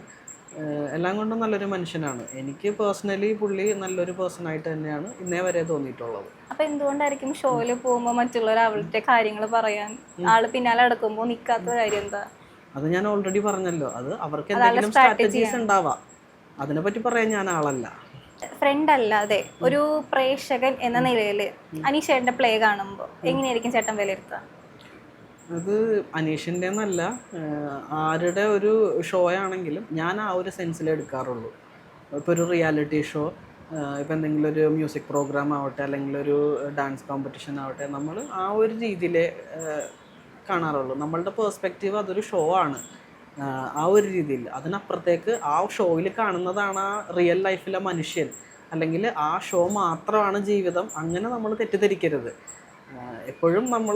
എല്ലാം കൊണ്ടും നല്ലൊരു മനുഷ്യനാണ്. എനിക്ക് പേഴ്സണലി പുള്ളി നല്ലൊരു പേഴ്സണായിട്ട് തന്നെയാണ് ഇന്നേ വരെ തോന്നിയിട്ടുള്ളത്. അപ്പൊ എന്തുകൊണ്ടായിരിക്കും ഷോയിൽ പോകുമ്പോൾ മറ്റുള്ളവർ അവരുടെ കാര്യങ്ങൾ പറയാൻ ആള് പിന്നാലെ നടക്കുമ്പോൾ നിൽക്കാത്ത കാര്യം എന്താ? അത് ഞാൻ ഓൾറെഡി പറഞ്ഞല്ലോ. അത് അവർക്ക് എന്തെങ്കിലും സ്ട്രാറ്റജീസ് ഉണ്ടാവാം. അതിനെപ്പറ്റി പറയാൻ ഞാൻ ആളല്ല. ഫ്രണ്ട് അല്ലാതെ ഒരു പ്രേക്ഷകൻ എന്ന നിലയിൽ അനീഷേട്ടൻ്റെ പ്ലേ കാണുമ്പോൾ എങ്ങനെയായിരിക്കും ചേട്ടൻ വിലയിരുത്തുക? അത് അനീഷിൻ്റെ എന്നല്ല, ആരുടെ ഒരു ഷോ ആണെങ്കിലും ഞാൻ ആ ഒരു സെൻസിലേ എടുക്കാറുള്ളൂ. ഇപ്പോൾ ഒരു റിയാലിറ്റി ഷോ, ഇപ്പോൾ എന്തെങ്കിലും ഒരു മ്യൂസിക് പ്രോഗ്രാം ആവട്ടെ, അല്ലെങ്കിൽ ഒരു ഡാൻസ് കോമ്പറ്റീഷൻ ആവട്ടെ, നമ്മൾ ആ ഒരു രീതിയിലേ കാണാറുള്ളൂ. നമ്മളുടെ പേഴ്സ്പെക്റ്റീവ് അതൊരു ഷോ ആണ്. ആ ഒരു രീതിയിൽ അതിനപ്പുറത്തേക്ക് ആ ഷോയിൽ കാണുന്നതാണ് ആ റിയൽ ലൈഫിലെ മനുഷ്യൻ, അല്ലെങ്കിൽ ആ ഷോ മാത്രമാണ് ജീവിതം. അങ്ങനെ നമ്മൾ തെറ്റിദ്ധരിക്കരുത്. എപ്പോഴും നമ്മൾ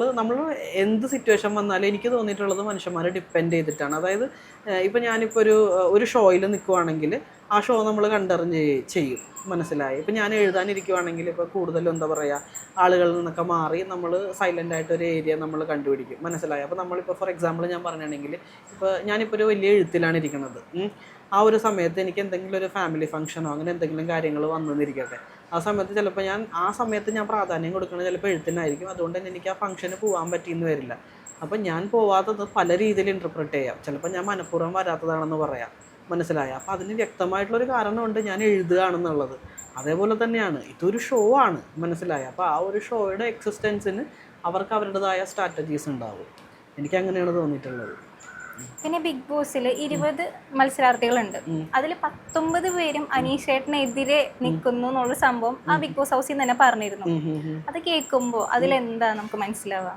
എന്ത് സിറ്റുവേഷൻ വന്നാലും എനിക്ക് തോന്നിയിട്ടുള്ളത് മനുഷ്യന്മാരെ ഡിപ്പെൻഡ് ചെയ്തിട്ടാണ്. അതായത് ഇപ്പോൾ ഞാനിപ്പോൾ ഒരു ഷോയിൽ നിൽക്കുവാണെങ്കിൽ ആ ഷോ നമ്മൾ കണ്ടറിഞ്ഞ് ചെയ്യും, മനസ്സിലായി. ഇപ്പോൾ ഞാൻ എഴുതാനിരിക്കുവാണെങ്കിൽ ഇപ്പോൾ കൂടുതലും എന്താ പറയുക, ആളുകളിൽ നിന്നൊക്കെ മാറി നമ്മൾ സൈലൻ്റ് ഒരു ഏരിയ നമ്മൾ കണ്ടുപിടിക്കും, മനസ്സിലായി. അപ്പോൾ നമ്മളിപ്പോൾ ഫോർ എക്സാമ്പിൾ ഞാൻ പറയുകയാണെങ്കിൽ, ഇപ്പോൾ ഞാനിപ്പോൾ ഒരു വലിയ എഴുത്തിലാണ് ഇരിക്കുന്നത്. ആ ഒരു സമയത്ത് എനിക്ക് എന്തെങ്കിലും ഒരു ഫാമിലി ഫംഗ്ഷനോ അങ്ങനെ എന്തെങ്കിലും കാര്യങ്ങൾ വന്നെന്നിരിക്കട്ടെ, ആ സമയത്ത് ചിലപ്പോൾ ആ സമയത്ത് ഞാൻ പ്രാധാന്യം കൊടുക്കുന്നത് ചിലപ്പോൾ എഴുത്തിനായിരിക്കും. അതുകൊണ്ട് തന്നെ എനിക്ക് ആ ഫംഗ്ഷന് പോകാൻ പറ്റിയെന്ന് വരില്ല. അപ്പം ഞാൻ പോവാത്തത് പല രീതിയിൽ ഇൻ്റർപ്രറ്റ് ചെയ്യാം. ചിലപ്പോൾ ഞാൻ മനഃപൂർവ്വം വരാത്തതാണെന്ന് പറയാം, മനസ്സിലായ. അപ്പോൾ അതിന് വ്യക്തമായിട്ടുള്ളൊരു കാരണമുണ്ട്, ഞാൻ എഴുതുകയാണെന്നുള്ളത്. അതേപോലെ തന്നെയാണ് ഇതൊരു ഷോ ആണ്, മനസ്സിലായ. അപ്പോൾ ആ ഒരു ഷോയുടെ എക്സിസ്റ്റൻസിന് അവർക്ക് അവരുടേതായ സ്ട്രാറ്റജീസ് ഉണ്ടാവും. എനിക്കങ്ങനെയാണ് തോന്നിയിട്ടുള്ളത്. പിന്നെ ബിഗ് ബോസിൽ 20 മത്സരാർത്ഥികളുണ്ട്. അതിൽ 19 പേരും അനീഷേട്ടനെതിരെ നിൽക്കുന്നു എന്നുള്ള സംഭവം ആ ബിഗ് ബോസ് ഹൗസിൽ തന്നെ പറഞ്ഞിരുന്നു. അത് കേൾക്കുമ്പോൾ അതിലെന്താ നമുക്ക് മനസ്സിലാവുക?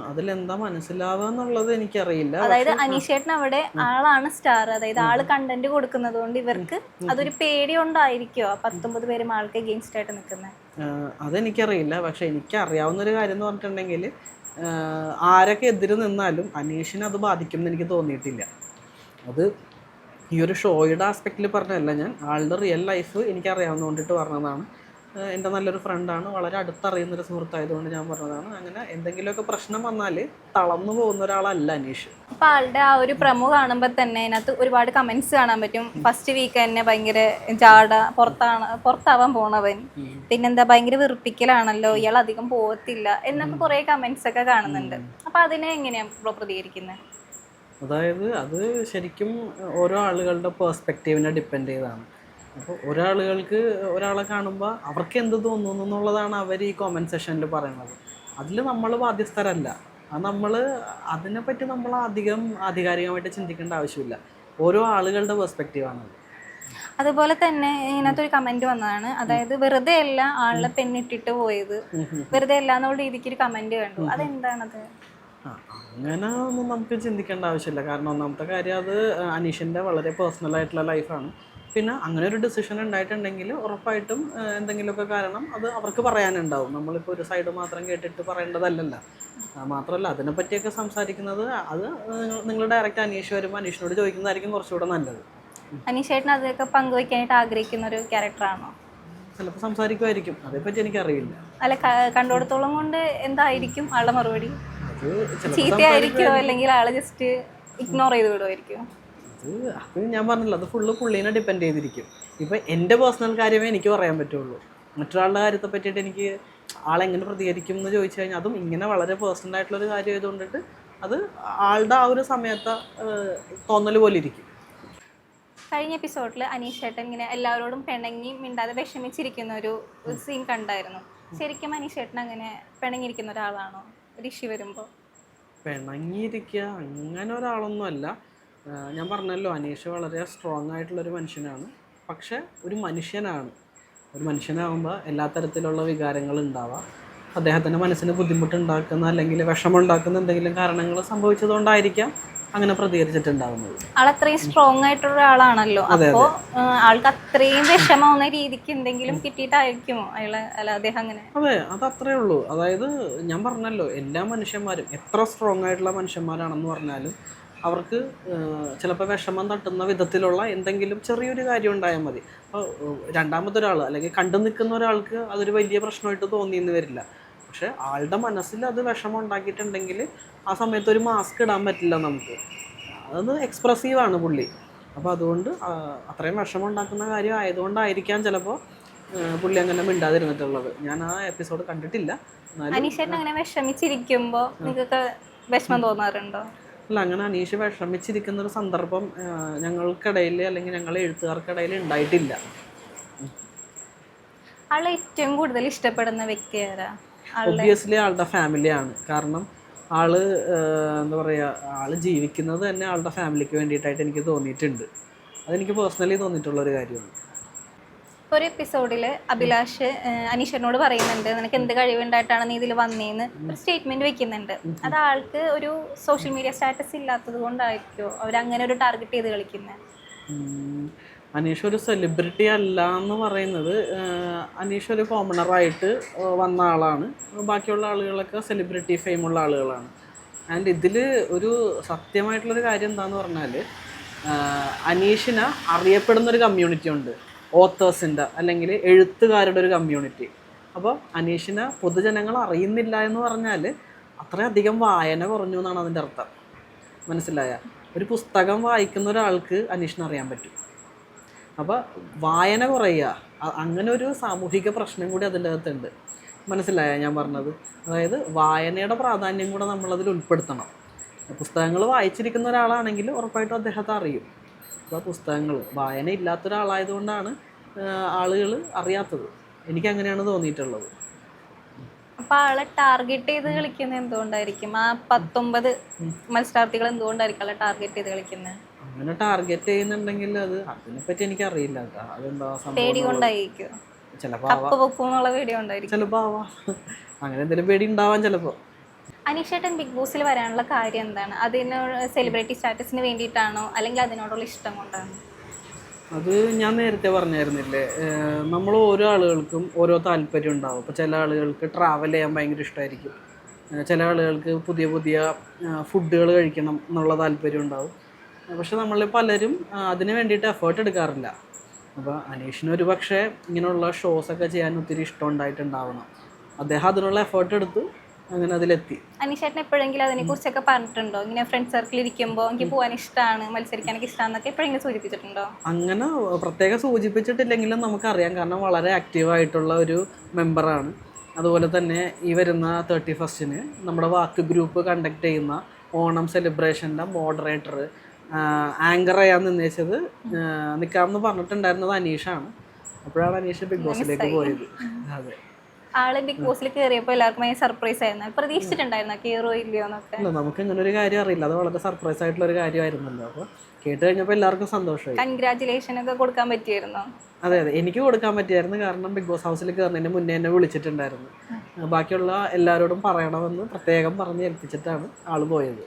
അതിലെന്താ മനസ്സിലാവുക എന്നുള്ളത് എനിക്കറിയില്ല. അതായത് അനീഷേട്ടൻ അവിടെ ആളാണ് സ്റ്റാർ, അതായത് ആള് കണ്ടന്റ് കൊടുക്കുന്നത് കൊണ്ട് ഇവർക്ക് അതൊരു പേടി കൊണ്ടായിരിക്കോ 19 പേരും ആൾക്ക് എഗെയിൻസ്റ്റ് ആയിട്ട് നിൽക്കുന്നത്? അതെനിക്കറിയില്ല. പക്ഷെ എനിക്കറിയാവുന്നൊരു കാര്യം എന്ന് പറഞ്ഞിട്ടുണ്ടെങ്കിൽ ആരൊക്കെ എതിര് നിന്നാലും അനീഷിനെ അത് ബാധിക്കുമെന്ന് എനിക്ക് തോന്നിയിട്ടില്ല. അത് ഈ ഒരു ഷോയുടെ ആസ്പെക്റ്റിൽ പറഞ്ഞതല്ല, ഞാൻ ആളുടെ റിയൽ ലൈഫ് എനിക്കറിയാവുന്ന കൊണ്ടിട്ട് പറഞ്ഞതാണ്. എൻ്റെ നല്ലൊരു ഫ്രണ്ടാണ്, വളരെ അടുത്തറിയുന്നൊരു സുഹൃത്തായതുകൊണ്ട് ഞാൻ പറഞ്ഞതാണ്. അങ്ങനെ എന്തെങ്കിലുമൊക്കെ പ്രശ്നം വന്നാൽ തളർന്നു പോകുന്ന ഒരാളല്ല അനീഷ്. അപ്പോൾ ആളുടെ ആ ഒരു പ്രമോ കാണുമ്പോൾ തന്നെ അതിനകത്ത് ഒരുപാട് കമൻസ് കാണാൻ പറ്റും. ഫസ്റ്റ് വീക്ക് തന്നെ ഭയങ്കര ജാട, പുറത്താവാൻ പോണവൻ, പിന്നെന്താ ഭയങ്കര വെറുപ്പിക്കലാണല്ലോ, ഇയാൾ അധികം പോകത്തില്ല എന്നൊക്കെ കുറേ കമൻസ് ഒക്കെ കാണുന്നുണ്ട്. അപ്പോൾ അതിനെ എങ്ങനെയാണ് പ്രതികരിക്കുന്നത്? അതായത് അത് ശരിക്കും ഓരോ ആളുകളുടെ പേഴ്സ്പെക്റ്റീവിനെ ഡിപ്പെൻഡ് ചെയ്താണ്. അപ്പോൾ ഒരാളെ കാണുമ്പോൾ അവർക്ക് എന്ത് തോന്നുന്നു എന്നുള്ളതാണ് അവർ ഈ കോമൻറ്റ് സെഷനിൽ പറയുന്നത്. അതിൽ നമ്മൾ ബാധ്യസ്ഥരല്ല. അതിനെപ്പറ്റി നമ്മൾ അധികം ആധികാരികമായിട്ട് ചിന്തിക്കേണ്ട ആവശ്യമില്ല. ഓരോ ആളുകളുടെ പെർസ്പെക്റ്റീവാണത്. അതുപോലെ തന്നെ ഇതിനകത്തൊരു കമൻറ്റ് വന്നതാണ്, അതായത് വെറുതെ അല്ല ആളെ പെണ്ണിട്ടിട്ട് പോയത്, വെറുതെ അല്ല എന്നുള്ള രീതിക്ക് ഒരു കമൻറ്റ് കണ്ടു. അതെന്താണത്? അങ്ങനെ ഒന്നും നമുക്ക് ചിന്തിക്കേണ്ട ആവശ്യമില്ല. കാരണം ഒന്നാമത്തെ കാര്യം അത് അനീഷിൻ്റെ വളരെ പേഴ്സണലായിട്ടുള്ള ലൈഫാണ്. പിന്നെ അങ്ങനെ ഒരു ഡിസിഷൻ ഉണ്ടായിട്ടുണ്ടെങ്കിൽ ഉറപ്പായിട്ടും എന്തെങ്കിലുമൊക്കെ കാരണം അത് അവർക്ക് പറയാനുണ്ടാവും. നമ്മളിപ്പോൾ ഒരു സൈഡ് മാത്രം കേട്ടിട്ട് പറയേണ്ടതല്ലല്ലോ. മാത്രമല്ല അതിനെപ്പറ്റിയൊക്കെ സംസാരിക്കുന്നത് അത് നിങ്ങൾ ഡയറക്റ്റ് അനീഷ് വരുമ്പോൾ അനീഷിനോട് ചോദിക്കുന്നതായിരിക്കും കുറച്ചുകൂടെ നല്ലത്. അനീഷേട്ടൻ അതൊക്കെ പങ്കുവയ്ക്കാനായിട്ട് ആഗ്രഹിക്കുന്ന ഒരു ക്യാരക്ടറാണോ? ചിലപ്പോൾ സംസാരിക്കുമായിരിക്കും, അതേപ്പറ്റി എനിക്കറിയില്ല. അല്ല, കണ്ടുകൊടുത്തോളം കൊണ്ട് എന്തായിരിക്കും ആളുടെ മറുപടി? ചീത്തയായിരിക്കുമോ അല്ലെങ്കിൽ ആളെ ജസ്റ്റ് ഇഗ്നോർ ചെയ്ത് വിടുമായിരിക്കും? അത് ഞാൻ പറഞ്ഞല്ലോ, അത് ഫുള്ള് പുള്ളീനെ ഡിപ്പെൻഡ് ചെയ്തിരിക്കും. ഇപ്പം എൻ്റെ പേഴ്സണൽ കാര്യമേ എനിക്ക് പറയാൻ പറ്റുള്ളൂ. മറ്റൊരാളുടെ കാര്യത്തെ പറ്റിയിട്ട് എനിക്ക് ആളെങ്ങനെ പ്രതികരിക്കും എന്ന് ചോദിച്ചു കഴിഞ്ഞാൽ, അതും ഇങ്ങനെ വളരെ പേഴ്സണൽ ആയിട്ടുള്ളൊരു കാര്യം ആയതുകൊണ്ടിട്ട് അത് ആളുടെ ആ ഒരു സമയത്ത് തോന്നൽ പോലെ ഇരിക്കും. കഴിഞ്ഞ എപ്പിസോഡിൽ അനീഷേട്ടൻ ഇങ്ങനെ എല്ലാവരോടും പിണങ്ങി മിണ്ടാതെ വിഷമിച്ചിരിക്കുന്ന ഒരു സീൻ കണ്ടായിരുന്നു. ശരിക്കും അനീഷേട്ടൻ അങ്ങനെ പിണങ്ങിയിരിക്കുന്ന ഒരാളാണോ ഒരു ഇഷ്യൂ വരുമ്പോൾ? പിണങ്ങിയിരിക്കുക അങ്ങനെ ഒരാളൊന്നും അല്ല. ഞാൻ പറഞ്ഞല്ലോ, അനീഷ് വളരെ സ്ട്രോങ് ആയിട്ടുള്ളൊരു മനുഷ്യനാണ്. പക്ഷെ ഒരു മനുഷ്യനാകുമ്പോൾ എല്ലാ തരത്തിലുള്ള വികാരങ്ങൾ ഉണ്ടാവാം. അദ്ദേഹത്തിൻ്റെ മനസ്സിന് ബുദ്ധിമുട്ടുണ്ടാക്കുന്ന അല്ലെങ്കിൽ വിഷമമുണ്ടാക്കുന്ന എന്തെങ്കിലും കാരണങ്ങൾ സംഭവിച്ചതുകൊണ്ടായിരിക്കാം അങ്ങനെ പ്രതികരിച്ചിട്ടുണ്ടാകുന്നത്. ആളത്രയും സ്ട്രോങ് ആയിട്ടുള്ള ആളാണല്ലോ, അപ്പോൾ ആൾക്ക് അത്രയും വിഷമാവുന്ന രീതിക്ക് എന്തെങ്കിലും കിട്ടിയിട്ടായിരിക്കുമോ അദ്ദേഹം അങ്ങനെ? അതെ, അത് അത്രേ ഉള്ളൂ. അതായത് ഞാൻ പറഞ്ഞല്ലോ, എല്ലാ മനുഷ്യന്മാരും എത്ര സ്ട്രോങ് ആയിട്ടുള്ള മനുഷ്യന്മാരാണെന്ന് പറഞ്ഞാലും അവർക്ക് ചിലപ്പോൾ വിഷമം തട്ടുന്ന വിധത്തിലുള്ള എന്തെങ്കിലും ചെറിയൊരു കാര്യം ഉണ്ടായാൽ മതി. അപ്പോൾ രണ്ടാമതൊരാൾ അല്ലെങ്കിൽ കണ്ടു നിൽക്കുന്ന ഒരാൾക്ക് അതൊരു വലിയ പ്രശ്നമായിട്ട് തോന്നിയെന്ന് വരില്ല. പക്ഷേ ആളുടെ മനസ്സിൽ അത് വിഷമം ഉണ്ടാക്കിയിട്ടുണ്ടെങ്കിൽ ആ സമയത്ത് ഒരു മാസ്ക് ഇടാൻ പറ്റില്ല നമുക്ക്. അത് എക്സ്പ്രസീവാണ് പുള്ളി. അപ്പോൾ അതുകൊണ്ട് അത്രയും വിഷമം ഉണ്ടാക്കുന്ന കാര്യം ആയതുകൊണ്ടായിരിക്കാം ചിലപ്പോൾ പുള്ളി അങ്ങനെ മിണ്ടാതിരുന്നിട്ടുള്ളത്. ഞാൻ ആ എപ്പിസോഡ് കണ്ടിട്ടില്ല. അനീഷേട്ടൻ അങ്ങനെ വിഷമിച്ചിരിക്കുമ്പോൾ നിങ്ങൾക്ക് വിഷമം തോന്നാറുണ്ടോ? അല്ല, അങ്ങനെ അനീഷ് വിഷമിച്ചിരിക്കുന്നൊരു സന്ദർഭം ഞങ്ങൾക്കിടയിൽ അല്ലെങ്കിൽ ഞങ്ങളെ എഴുത്തുകാർക്കിടയിൽ ഉണ്ടായിട്ടില്ല. ആളെ ഏറ്റവും കൂടുതൽ ഇഷ്ടപ്പെടുന്ന വ്യക്തി ആരാ? ഒബ്വിയസ്ലി ആളുടെ ഫാമിലിയാണ്. കാരണം എന്താ പറയുക, ആള് ജീവിക്കുന്നത് തന്നെ ആളുടെ ഫാമിലിക്ക് വേണ്ടിയിട്ടായിട്ട് എനിക്ക് തോന്നിയിട്ടുണ്ട്. അതെനിക്ക് പേഴ്സണലി തോന്നിയിട്ടുള്ളൊരു കാര്യമാണ്. ഒരു എപ്പിസോഡിൽ അഭിലാഷ് അനീഷനോട് പറയുന്നുണ്ട്, നിനക്ക് എന്ത് കഴിവുണ്ടായിട്ടാണ് നീ ഇതിൽ വന്നേന്ന് ഒരു സ്റ്റേറ്റ്മെന്റ് വെക്കുന്നുണ്ട്. അത് ആൾക്ക് ഒരു സോഷ്യൽ മീഡിയ സ്റ്റാറ്റസ് ഇല്ലാത്തത് കൊണ്ടായിരിക്കുമോ അവരങ്ങനെ ഒരു ടാർഗറ്റ് ചെയ്ത് കളിക്കുന്നത്? അനീഷ് ഒരു സെലിബ്രിറ്റി അല്ല എന്ന് പറയുന്നത്, അനീഷ് ഒരു കോമണറായിട്ട് വന്ന ആളാണ്. ബാക്കിയുള്ള ആളുകളൊക്കെ സെലിബ്രിറ്റി ഫെയിമുള്ള ആളുകളാണ്. ആൻഡ് ഇതിൽ ഒരു സത്യമായിട്ടുള്ളൊരു കാര്യം എന്താണെന്ന് പറഞ്ഞാൽ, അനീഷിനെ അറിയപ്പെടുന്നൊരു കമ്മ്യൂണിറ്റി ഉണ്ട്, ഓത്തേഴ്സിൻ്റെ അല്ലെങ്കിൽ എഴുത്തുകാരുടെ ഒരു കമ്മ്യൂണിറ്റി. അപ്പോൾ അനീഷിനെ പൊതുജനങ്ങൾ അറിയുന്നില്ല എന്ന് പറഞ്ഞാൽ അത്രയധികം വായന കുറഞ്ഞു എന്നാണ് അതിൻ്റെ അർത്ഥം. മനസ്സിലായ? ഒരു പുസ്തകം വായിക്കുന്ന ഒരാൾക്ക് അനീഷിനെ അറിയാൻ പറ്റും. അപ്പോൾ വായന കുറയുക, അങ്ങനെ ഒരു സാമൂഹിക പ്രശ്നം കൂടി അതിൻ്റെ അകത്തുണ്ട്. മനസ്സിലായോ ഞാൻ പറഞ്ഞത്? അതായത് വായനയുടെ പ്രാധാന്യം കൂടെ നമ്മളതിൽ ഉൾപ്പെടുത്തണം. പുസ്തകങ്ങൾ വായിച്ചിരിക്കുന്ന ഒരാളാണെങ്കിൽ ഉറപ്പായിട്ടും അദ്ദേഹത്തെ അറിയും. അപ്പോൾ പുസ്തകങ്ങൾ വായന ഇല്ലാത്ത ഒരാളായതുകൊണ്ടാണ് ആളുകൾ അറിയാത്തത്. എനിക്കങ്ങനെയാണ് തോന്നിയിട്ടുള്ളത്. അപ്പൊ ആളെ ടാർഗറ്റ് ചെയ്ത് കളിക്കുന്നത് എന്തുകൊണ്ടായിരിക്കും? ആ 19 മത്സരാർത്ഥികൾ എന്തുകൊണ്ടായിരിക്കും ആളെ ടാർഗറ്റ് ചെയ്ത് കളിക്കുന്നത്? അങ്ങനെ ടാർഗറ്റ് ചെയ്യുന്നുണ്ടെങ്കിൽ അതിനെപ്പറ്റി എനിക്കറിയില്ല കേട്ടോ. അതെന്താ പേടി സംഭവം? കൊണ്ടായിരിക്കും, ചിലപ്പോൾ കപ്പ് വെക്കുന്നുള്ള പേടി കൊണ്ടായിരിക്കും. ചിലപ്പോൾ ആവാം, അങ്ങനെ എന്തെങ്കിലും പേടി ഉണ്ടാവാൻ ചിലപ്പോൾ. അനീഷേട്ടൻ ബിഗ് ബോസിൽ വരാനുള്ള കാര്യം എന്താണ്? അതിനോട് സെലിബ്രിറ്റി സ്റ്റാറ്റസിന് വേണ്ടിയിട്ടാണോ അല്ലെങ്കിൽ അതിനോടുള്ള ഇഷ്ടം കൊണ്ടാണോ? അത് ഞാൻ നേരത്തെ പറഞ്ഞായിരുന്നില്ലേ, നമ്മൾ ഓരോ ആളുകൾക്കും ഓരോ താല്പര്യം ഉണ്ടാവും. ഇപ്പോൾ ചില ആളുകൾക്ക് ട്രാവൽ ചെയ്യാൻ ഭയങ്കര ഇഷ്ടമായിരിക്കും, ചില ആളുകൾക്ക് പുതിയ പുതിയ ഫുഡുകൾ കഴിക്കണം എന്നുള്ള താല്പര്യം ഉണ്ടാവും. പക്ഷെ നമ്മളിൽ പലരും അതിന് വേണ്ടിയിട്ട് എഫേർട്ട് എടുക്കാറില്ല. അപ്പോൾ അനീഷിന് ഒരു പക്ഷേ ഇങ്ങനെയുള്ള ഷോസൊക്കെ ചെയ്യാൻ ഒത്തിരി ഇഷ്ടം ഉണ്ടായിട്ടുണ്ടാവണം. അദ്ദേഹം അതിനുള്ള എഫേർട്ട് എടുത്ത് അങ്ങനെ അതിലെത്തി. അനീഷേട്ടൻ എപ്പോഴെങ്കിലും അതിനെ കുറിച്ചൊക്കെ പറഞ്ഞിട്ടുണ്ടോ? ഇങ്ങനെ ഫ്രണ്ട് സർക്കിൾ ഇരിക്കുമ്പോൾ എനിക്ക് പോകാൻ ഇഷ്ടമാണ്, മത്സരിക്കാനൊക്കെ ഇഷ്ടമാണെന്നൊക്കെ എപ്പോഴെങ്കിലും സൂചിപ്പിച്ചിട്ടുണ്ടോ? അങ്ങനെ പ്രത്യേകം സൂചിപ്പിച്ചിട്ടില്ലെങ്കിലും നമുക്കറിയാം, കാരണം വളരെ ആക്റ്റീവായിട്ടുള്ള ഒരു മെമ്പറാണ്. അതുപോലെ തന്നെ ഈ വരുന്ന 31 നമ്മുടെ വാക്ക് ഗ്രൂപ്പ് കണ്ടക്ട് ചെയ്യുന്ന ഓണം സെലിബ്രേഷൻ്റെ മോഡറേറ്റർ, ആങ്കർ ചെയ്യാൻ നിന്നേച്ചത് നിൽക്കാമെന്ന് പറഞ്ഞിട്ടുണ്ടായിരുന്നത് അനീഷാണ്. അപ്പോഴാണ് അനീഷ് ബിഗ് ബോസിലേക്ക് പോയത്. അതെ, ആള് ബിഗ് ബോസിൽ കയറിയപ്പോൾ എല്ലാവർക്കും ഭയങ്കര സർപ്രൈസ് ആയിരുന്നു. പ്രതീക്ഷിച്ചിട്ടുണ്ടായിരുന്നോ കയറോ ഇല്ലയോ എന്നൊക്കെ? അല്ല, നമുക്ക് ഇങ്ങനെ ഒരു കാര്യം അറിയില്ല, അത് വളരെ സർപ്രൈസ് ആയിട്ടുള്ള ഒരു കാര്യമായിരുന്നല്ലോ. അപ്പോൾ കേട്ട് കഴിഞ്ഞപ്പോൾ എല്ലാവർക്കും സന്തോഷമായി. കൺഗ്രാറ്റുലേഷൻ ഒക്കെ കൊടുക്കാൻ പറ്റിയായിരുന്നോ? അതെ, എനിക്ക് കൊടുക്കാൻ പറ്റിയായിരുന്നു, കാരണം ബിഗ് ബോസ് ഹൗസിൽ കയറുന്നതിന് മുന്നേ എന്നെ വിളിച്ചിട്ടുണ്ടായിരുന്നു. ബാക്കിയുള്ള എല്ലാവരോടും പറയണമെന്ന് പ്രത്യേകം പറഞ്ഞ് ഏൽപ്പിച്ചിട്ടാണ് ആള് പോയത്.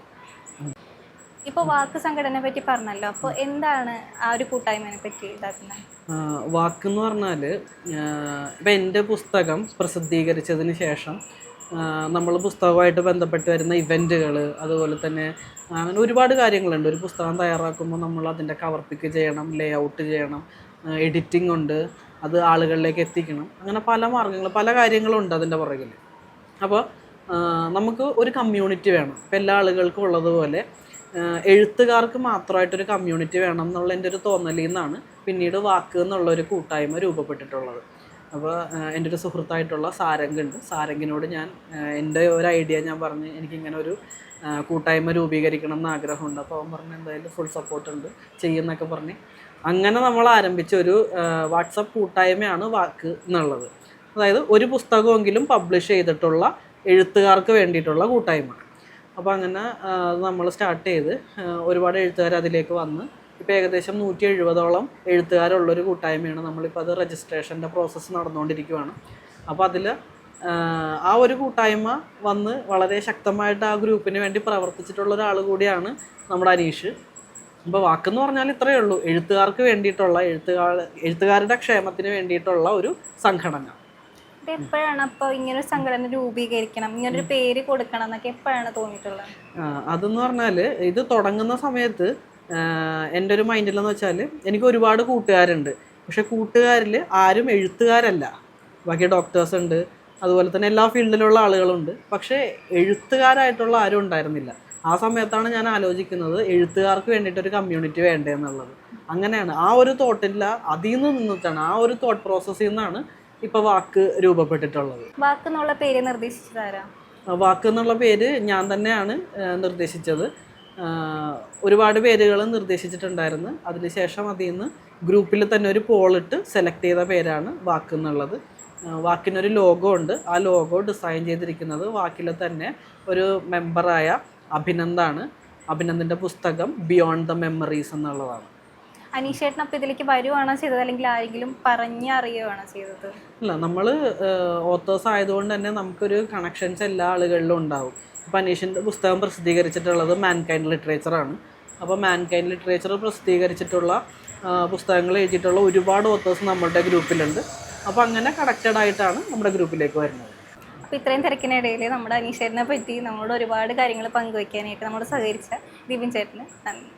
ഇപ്പോൾ വാക്ക് സംഘടനയെ പറ്റി പറഞ്ഞല്ലോ, അപ്പോൾ എന്താണ് ആ ഒരു കൂട്ടായ്മയെ പറ്റി ഇതാക്കുന്നത്? വാക്കെന്ന് പറഞ്ഞാൽ, ഇപ്പം എൻ്റെ പുസ്തകം പ്രസിദ്ധീകരിച്ചതിന് ശേഷം നമ്മൾ പുസ്തകമായിട്ട് ബന്ധപ്പെട്ട് വരുന്ന ഇവൻറ്റുകൾ, അതുപോലെ തന്നെ അങ്ങനെ ഒരുപാട് കാര്യങ്ങളുണ്ട്. ഒരു പുസ്തകം തയ്യാറാക്കുമ്പോൾ നമ്മൾ അതിൻ്റെ കവർ പിക്ക് ചെയ്യണം, ലേ ഔട്ട് ചെയ്യണം, എഡിറ്റിംഗ് ഉണ്ട്, അത് ആളുകളിലേക്ക് എത്തിക്കണം. അങ്ങനെ പല മാർഗ്ഗങ്ങൾ, പല കാര്യങ്ങളും ഉണ്ട് അതിൻ്റെ പുറകിൽ. അപ്പോൾ നമുക്ക് ഒരു കമ്മ്യൂണിറ്റി വേണം. ഇപ്പം എല്ലാ ആളുകൾക്കും ഉള്ളതുപോലെ എഴുത്തുകാർക്ക് മാത്രമായിട്ടൊരു കമ്മ്യൂണിറ്റി വേണം എന്നുള്ള എൻ്റെ ഒരു തോന്നലിൽ നിന്നാണ് പിന്നീട് വാക്ക് എന്നുള്ളൊരു കൂട്ടായ്മ രൂപപ്പെട്ടിട്ടുള്ളത്. അപ്പോൾ എൻ്റെ ഒരു സുഹൃത്തായിട്ടുള്ള സാരംഗുണ്ട്, സാരംഗിനോട് ഞാൻ എൻ്റെ ഒരു ഐഡിയ ഞാൻ പറഞ്ഞ് എനിക്കിങ്ങനെ ഒരു കൂട്ടായ്മ രൂപീകരിക്കണം എന്ന് ആഗ്രഹമുണ്ട്. അപ്പോൾ അവൻ പറഞ്ഞ് എന്തായാലും ഫുൾ സപ്പോർട്ടുണ്ട്, ചെയ്യുന്നൊക്കെ പറഞ്ഞ് അങ്ങനെ നമ്മൾ ആരംഭിച്ച ഒരു വാട്സപ്പ് കൂട്ടായ്മയാണ് വാക്ക് എന്നുള്ളത്. അതായത് ഒരു പുസ്തകമെങ്കിലും പബ്ലിഷ് ചെയ്തിട്ടുള്ള എഴുത്തുകാർക്ക് വേണ്ടിയിട്ടുള്ള കൂട്ടായ്മ. അപ്പോൾ അങ്ങനെ നമ്മൾ സ്റ്റാർട്ട് ചെയ്ത് ഒരുപാട് എഴുത്തുകാർ അതിലേക്ക് വന്ന് ഇപ്പോൾ ഏകദേശം 170ഓളം എഴുത്തുകാരുള്ളൊരു കൂട്ടായ്മയാണ്. നമ്മളിപ്പോൾ അത് രജിസ്ട്രേഷൻ്റെ പ്രോസസ്സ് നടന്നുകൊണ്ടിരിക്കുകയാണ്. അപ്പോൾ അതിൽ ആ ഒരു കൂട്ടായ്മ വന്ന് വളരെ ശക്തമായിട്ട് ആ ഗ്രൂപ്പിന് വേണ്ടി പ്രവർത്തിച്ചിട്ടുള്ള ഒരാൾ കൂടിയാണ് നമ്മുടെ അനീഷ്. ഇപ്പോൾ വാക്കെന്ന് പറഞ്ഞാൽ ഇത്രയേ ഉള്ളൂ, എഴുത്തുകാർക്ക് വേണ്ടിയിട്ടുള്ള എഴുത്തുകാരുടെ ക്ഷേമത്തിന് വേണ്ടിയിട്ടുള്ള ഒരു സംഘടന. എപ്പോഴാണ് അപ്പോൾ ഇങ്ങനൊരു സംഘടന രൂപീകരിക്കണം, ഇങ്ങനൊരു പേര് കൊടുക്കണം എന്നൊക്കെ എപ്പോഴാണ് തോന്നിയിട്ടുള്ളത്? അതെന്ന് പറഞ്ഞാൽ, ഇത് തുടങ്ങുന്ന സമയത്ത് എൻ്റെ ഒരു മൈൻഡിലെന്ന് വെച്ചാൽ, എനിക്ക് ഒരുപാട് കൂട്ടുകാരുണ്ട്, പക്ഷെ കൂട്ടുകാരിൽ ആരും എഴുത്തുകാരല്ല. ബാക്കി ഡോക്ടേഴ്സ് ഉണ്ട്, അതുപോലെ തന്നെ എല്ലാ ഫീൽഡിലുള്ള ആളുകളുണ്ട്, പക്ഷേ എഴുത്തുകാരായിട്ടുള്ള ആരും ഉണ്ടായിരുന്നില്ല. ആ സമയത്താണ് ഞാൻ ആലോചിക്കുന്നത് എഴുത്തുകാർക്ക് വേണ്ടിയിട്ടൊരു കമ്മ്യൂണിറ്റി വേണ്ടേ എന്നുള്ളത്. അങ്ങനെയാണ് ആ ഒരു തോട്ടില്ല, അതിൽ നിന്ന് നിന്നിട്ടാണ്, ആ ഒരു തോട്ട് പ്രോസസ്സിൽ നിന്നാണ് ഇപ്പോൾ വാക്ക് രൂപപ്പെട്ടിട്ടുള്ളത്. വാക്ക് എന്നുള്ള പേര് നിർദ്ദേശിച്ചതാരാ? വാക്ക് എന്നുള്ള പേര് ഞാൻ തന്നെയാണ് നിർദ്ദേശിച്ചത്. ഒരുപാട് പേരുകൾ നിർദ്ദേശിച്ചിട്ടുണ്ടായിരുന്നു. അതിനുശേഷം അതിൽ നിന്ന് ഗ്രൂപ്പിൽ തന്നെ ഒരു പോളിട്ട് സെലക്ട് ചെയ്ത പേരാണ് വാക്ക് എന്നുള്ളത്. വാക്കിനൊരു ലോഗോ ഉണ്ട്. ആ ലോഗോ ഡിസൈൻ ചെയ്തിരിക്കുന്നത് വാക്കിലെ തന്നെ ഒരു മെമ്പറായ അഭിനന്ദാണ്. അഭിനന്ദിൻ്റെ പുസ്തകം ബിയോണ്ട് ദ മെമ്മറീസ് എന്നുള്ളതാണ്. അനീഷേട്ടൻ അപ്പോൾ ഇതിലേക്ക് വരുവാണോ ചെയ്തത്, അല്ലെങ്കിൽ ആരെങ്കിലും പറഞ്ഞറിയുകയാണോ ചെയ്തത്? അല്ല, നമ്മൾ ഓത്തേഴ്സ് ആയതുകൊണ്ട് തന്നെ നമുക്കൊരു കണക്ഷൻസ് എല്ലാ ആളുകളിലും ഉണ്ടാവും. ഇപ്പോൾ അനീഷിൻ്റെ പുസ്തകം പ്രസിദ്ധീകരിച്ചിട്ടുള്ളത് മാൻകൈൻഡ് ലിറ്ററേച്ചറാണ്. അപ്പോൾ മാൻകൈൻഡ് ലിറ്ററേച്ചർ പ്രസിദ്ധീകരിച്ചിട്ടുള്ള പുസ്തകങ്ങൾ എഴുതിയിട്ടുള്ള ഒരുപാട് ഓത്തേഴ്സ് നമ്മളുടെ ഗ്രൂപ്പിലുണ്ട്. അപ്പോൾ അങ്ങനെ കണക്റ്റഡ് ആയിട്ടാണ് നമ്മുടെ ഗ്രൂപ്പിലേക്ക് വരുന്നത്. അപ്പോൾ ഇത്രയും തിരക്കിനിടയിൽ നമ്മുടെ അനീഷേട്ടനെ പറ്റി നമ്മളോട് ഒരുപാട് കാര്യങ്ങൾ പങ്കുവയ്ക്കാനായിട്ട് നമ്മോട് സഹകരിച്ച ദിപിൻ ചേട്ടന് നന്ദി.